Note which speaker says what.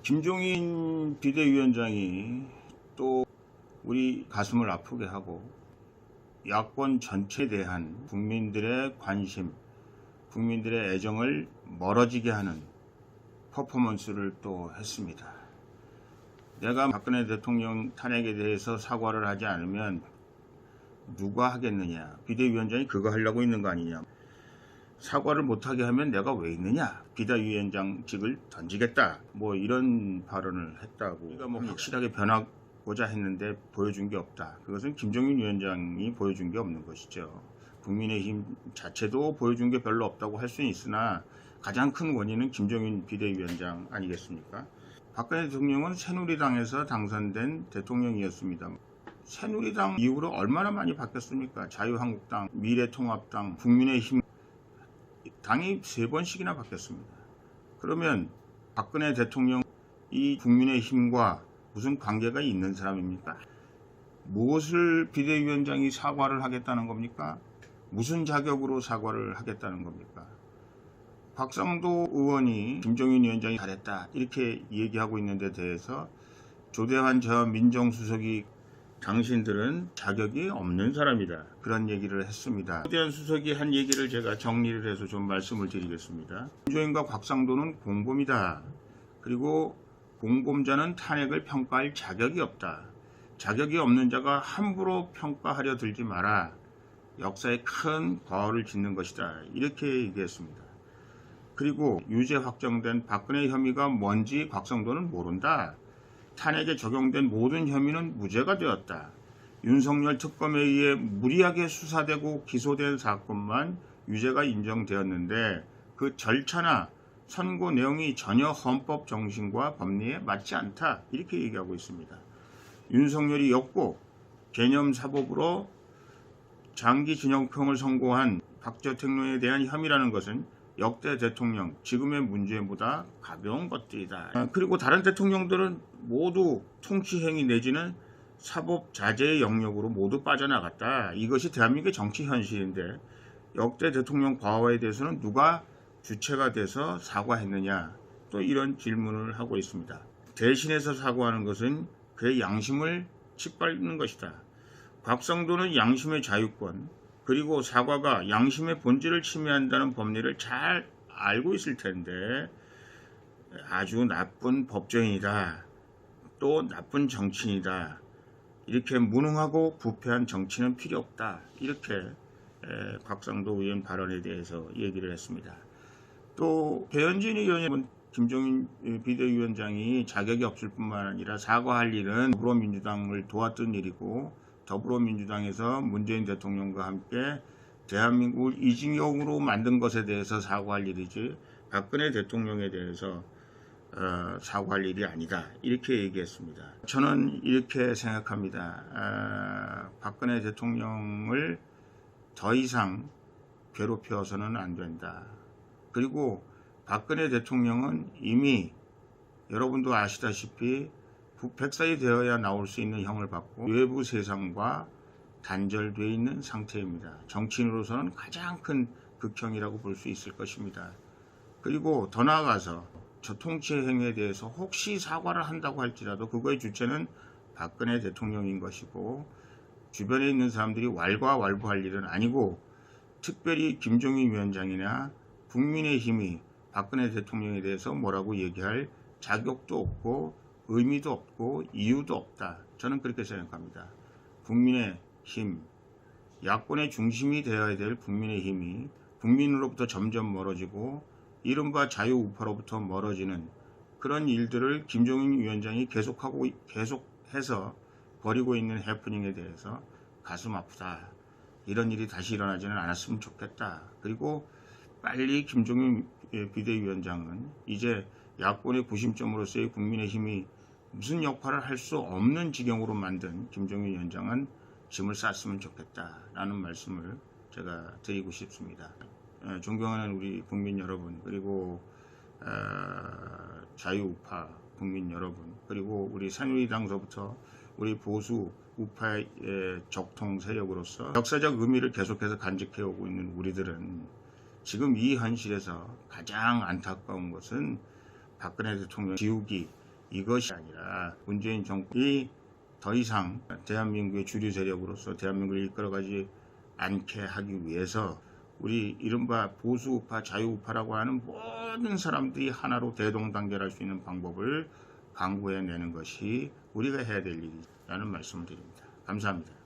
Speaker 1: 김종인 비대위원장이 또 우리 가슴을 아프게 하고 야권 전체에 대한 국민들의 관심, 국민들의 애정을 멀어지게 하는 퍼포먼스를 또 했습니다. 내가 박근혜 대통령 탄핵에 대해서 사과를 하지 않으면 누가 하겠느냐? 비대위원장이 그거 하려고 있는 거 아니냐? 사과를 못하게 하면 내가 왜 있느냐? 비대위원장직을 던지겠다. 뭐 이런 발언을 했다고. 우리가 뭐 확실하게 변하고자 했는데 보여준 게 없다. 그것은 김종인 위원장이 보여준 게 없는 것이죠. 국민의힘 자체도 보여준 게 별로 없다고 할 수는 있으나 가장 큰 원인은 김종인 비대위원장 아니겠습니까? 박근혜 대통령은 새누리당에서 당선된 대통령이었습니다. 새누리당 이후로 얼마나 많이 바뀌었습니까? 자유한국당, 미래통합당, 국민의힘 당이 3번씩이나 바뀌었습니다. 그러면 박근혜 대통령 이 국민의힘과 무슨 관계가 있는 사람입니까? 무엇을 비대위원장이 사과를 하겠다는 겁니까? 무슨 자격으로 사과를 하겠다는 겁니까? 곽상도 의원이 김종인 위원장이 잘했다 이렇게 얘기하고 있는 데 대해서 조대환 전 민정수석이 당신들은 자격이 없는 사람이다 그런 얘기를 했습니다. 조대환 수석이 한 얘기를 제가 정리를 해서 좀 말씀을 드리겠습니다. 김종인과 곽상도는 공범이다. 그리고 공범자는 탄핵을 평가할 자격이 없다. 자격이 없는 자가 함부로 평가하려 들지 마라. 역사에 큰 과오를 짓는 것이다. 이렇게 얘기했습니다. 그리고 유죄 확정된 박근혜 혐의가 뭔지 곽상도는 모른다. 탄핵에 적용된 모든 혐의는 무죄가 되었다. 윤석열 특검에 의해 무리하게 수사되고 기소된 사건만 유죄가 인정되었는데 그 절차나 선고 내용이 전혀 헌법 정신과 법리에 맞지 않다. 이렇게 얘기하고 있습니다. 윤석열이 였고 개념사법으로 장기 징역형을 선고한 박저택론에 대한 혐의라는 것은 역대 대통령, 지금의 문재인보다 가벼운 것들이다. 그리고 다른 대통령들은 모두 통치행위 내지는 사법 자제의 영역으로 모두 빠져나갔다. 이것이 대한민국의 정치 현실인데 역대 대통령 과거에 대해서는 누가 주체가 돼서 사과했느냐? 또 이런 질문을 하고 있습니다. 대신해서 사과하는 것은 그의 양심을 짓밟는 것이다. 곽상도는 양심의 자유권, 그리고 사과가 양심의 본질을 침해한다는 법리를 잘 알고 있을 텐데 아주 나쁜 법조인이다. 또 나쁜 정치인이다. 이렇게 무능하고 부패한 정치는 필요 없다. 이렇게 곽상도 의원 발언에 대해서 얘기를 했습니다. 또 배현진 의원은 김종인 비대위원장이 자격이 없을 뿐만 아니라 사과할 일은 더불어민주당을 도왔던 일이고 더불어민주당에서 문재인 대통령과 함께 대한민국을 이중역으로 만든 것에 대해서 사과할 일이지 박근혜 대통령에 대해서 사과할 일이 아니다. 이렇게 얘기했습니다. 저는 이렇게 생각합니다. 박근혜 대통령을 더 이상 괴롭혀서는 안 된다. 그리고 박근혜 대통령은 이미 여러분도 아시다시피 백살이 되어야 나올 수 있는 형을 받고 외부 세상과 단절되어 있는 상태입니다. 정치인으로서는 가장 큰 극형이라고 볼 수 있을 것입니다. 그리고 더 나아가서 저 통치의 행위에 대해서 혹시 사과를 한다고 할지라도 그거의 주체는 박근혜 대통령인 것이고 주변에 있는 사람들이 왈가왈부할 일은 아니고 특별히 김종인 위원장이나 국민의힘이 박근혜 대통령에 대해서 뭐라고 얘기할 자격도 없고 의미도 없고 이유도 없다. 저는 그렇게 생각합니다. 국민의힘, 야권의 중심이 되어야 될 국민의힘이 국민으로부터 점점 멀어지고 이른바 자유우파로부터 멀어지는 그런 일들을 김종인 위원장이 계속해서 벌이고 있는 해프닝에 대해서 가슴 아프다. 이런 일이 다시 일어나지는 않았으면 좋겠다. 그리고 빨리 김종인 비대위원장은 이제 야권의 구심점으로서의 국민의힘이 무슨 역할을 할 수 없는 지경으로 만든 김종인 위원장은 짐을 쌌으면 좋겠다라는 말씀을 제가 드리고 싶습니다. 존경하는 우리 국민 여러분, 그리고 자유우파 국민 여러분, 그리고 우리 새누리당서부터 우리 보수 우파의 적통 세력으로서 역사적 의미를 계속해서 간직해오고 있는 우리들은 지금 이 현실에서 가장 안타까운 것은 박근혜 대통령 지우기, 이것이 아니라 문재인 정권이 더 이상 대한민국의 주류 세력으로서 대한민국을 이끌어가지 않게 하기 위해서 우리 이른바 보수우파, 자유우파라고 하는 모든 사람들이 하나로 대동단결할 수 있는 방법을 강구해내는 것이 우리가 해야 될 일이라는 말씀을 드립니다. 감사합니다.